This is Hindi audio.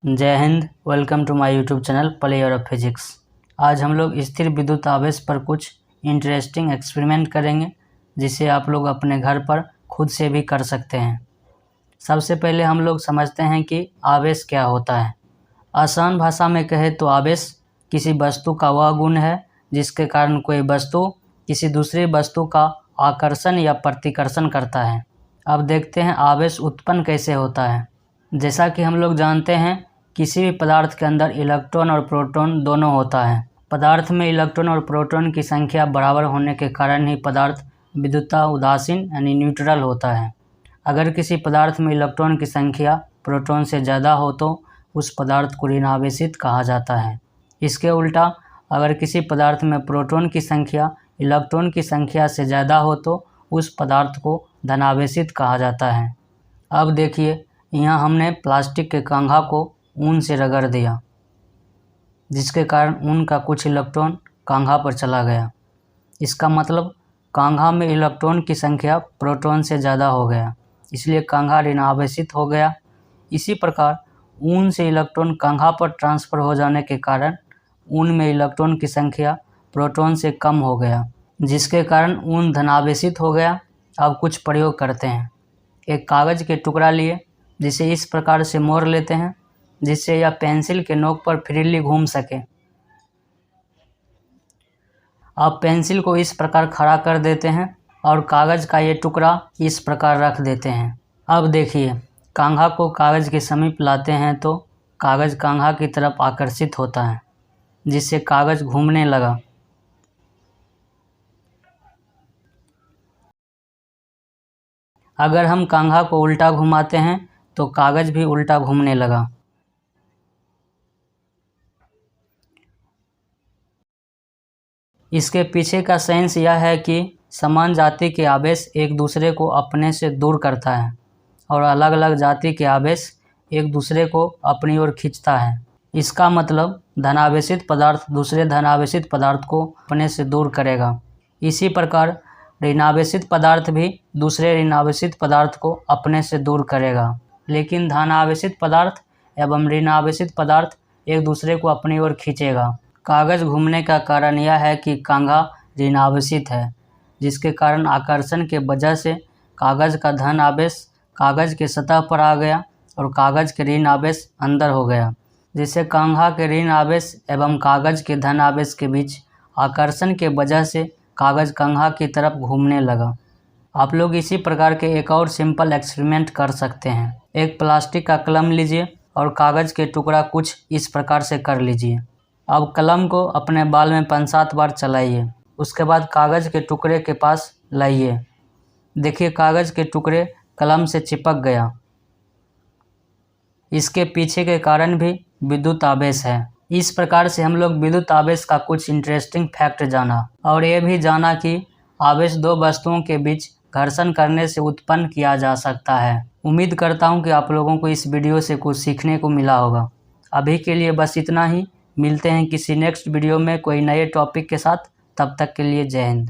जय हिंद। Welcome to my YouTube channel player of physics. आज हम लोग स्थिर विद्युत आवेश पर कुछ इंटरेस्टिंग एक्सपेरिमेंट करेंगे जिसे आप लोग अपने घर पर खुद से भी कर सकते हैं। सबसे पहले हम लोग समझते हैं कि आवेश क्या होता है। आसान भाषा में कहे तो आवेश किसी वस्तु का वह गुण है जिसके कारण कोई वस्तु किसी दूसरी वस्तु का आकर्षण या प्रतिकर्षण करता है। अब देखते हैं आवेश उत्पन्न कैसे होता है। जैसा कि हम लोग जानते हैं किसी भी पदार्थ के अंदर इलेक्ट्रॉन और प्रोटॉन दोनों होता है। पदार्थ में इलेक्ट्रॉन और प्रोटॉन की संख्या बराबर होने के कारण ही पदार्थ विद्युता उदासीन यानी न्यूट्रल होता है। अगर किसी पदार्थ में इलेक्ट्रॉन की संख्या प्रोटॉन से ज़्यादा हो तो उस पदार्थ को ऋणावेशित कहा जाता है। इसके उल्टा अगर किसी पदार्थ में प्रोटॉन की संख्या इलेक्ट्रॉन की संख्या से ज़्यादा हो तो उस पदार्थ को धनावेशित कहा जाता है। अब देखिए, यहाँ हमने प्लास्टिक के कांघा को ऊन से रगड़ दिया जिसके कारण ऊन का कुछ इलेक्ट्रॉन कांघा पर चला गया। इसका मतलब कांघा में इलेक्ट्रॉन की संख्या प्रोटॉन से ज़्यादा हो गया, इसलिए कांघा ऋणावेशित हो गया। इसी प्रकार ऊन से इलेक्ट्रॉन कांघा पर ट्रांसफ़र हो जाने के कारण ऊन में इलेक्ट्रॉन की संख्या प्रोटॉन से कम हो गया, जिसके कारण ऊन धनावेशित हो गया। अब कुछ प्रयोग करते हैं। एक कागज़ के टुकड़ा लिए जिसे इस प्रकार से मोड़ लेते हैं जिससे यह पेंसिल के नोक पर फ्रीली घूम सके। अब पेंसिल को इस प्रकार खड़ा कर देते हैं और कागज़ का ये टुकड़ा इस प्रकार रख देते हैं। अब देखिए, कांघा को कागज़ के समीप लाते हैं तो कागज़ कांघा की तरफ आकर्षित होता है जिससे कागज़ घूमने लगा। अगर हम कांघा को उल्टा घुमाते हैं तो कागज़ भी उल्टा घूमने लगा। इसके पीछे का साइंस यह है कि समान जाति के आवेश एक दूसरे को अपने से दूर करता है और अलग अलग जाति के आवेश एक दूसरे को अपनी ओर खींचता है। इसका मतलब धनावेशित पदार्थ दूसरे धनावेशित पदार्थ को अपने से दूर करेगा। इसी प्रकार ऋणावेशित पदार्थ भी दूसरे ऋणावेशित पदार्थ को अपने से दूर करेगा। लेकिन धनावेशित पदार्थ एवं ऋणावेशित पदार्थ एक दूसरे को अपनी ओर खींचेगा। कागज़ घूमने का कारण यह है कि कांघा ऋणावेशित है, जिसके कारण आकर्षण के वजह से कागज़ का धन आवेश कागज़ के सतह पर आ गया और कागज़ के ऋण आवेश अंदर हो गया, जिससे कांघा के ऋण आवेश एवं कागज़ के धन आवेश के बीच आकर्षण के वजह से कागज़ कांघा की तरफ घूमने लगा। आप लोग इसी प्रकार के एक और सिंपल एक्सपेरिमेंट कर सकते हैं। एक प्लास्टिक का कलम लीजिए और कागज़ के टुकड़ा कुछ इस प्रकार से कर लीजिए। अब कलम को अपने बाल में 5-7 बार चलाइए। उसके बाद कागज़ के टुकड़े के पास लाइए। देखिए, कागज़ के टुकड़े कलम से चिपक गया। इसके पीछे के कारण भी विद्युत आवेश है। इस प्रकार से हम लोग विद्युत आवेश का कुछ इंटरेस्टिंग फैक्ट जाना और ये भी जाना कि आवेश दो वस्तुओं के बीच घर्षण करने से उत्पन्न किया जा सकता है। उम्मीद करता हूँ कि आप लोगों को इस वीडियो से कुछ सीखने को मिला होगा। अभी के लिए बस इतना ही। मिलते हैं किसी नेक्स्ट वीडियो में कोई नए टॉपिक के साथ। तब तक के लिए जय हिंद।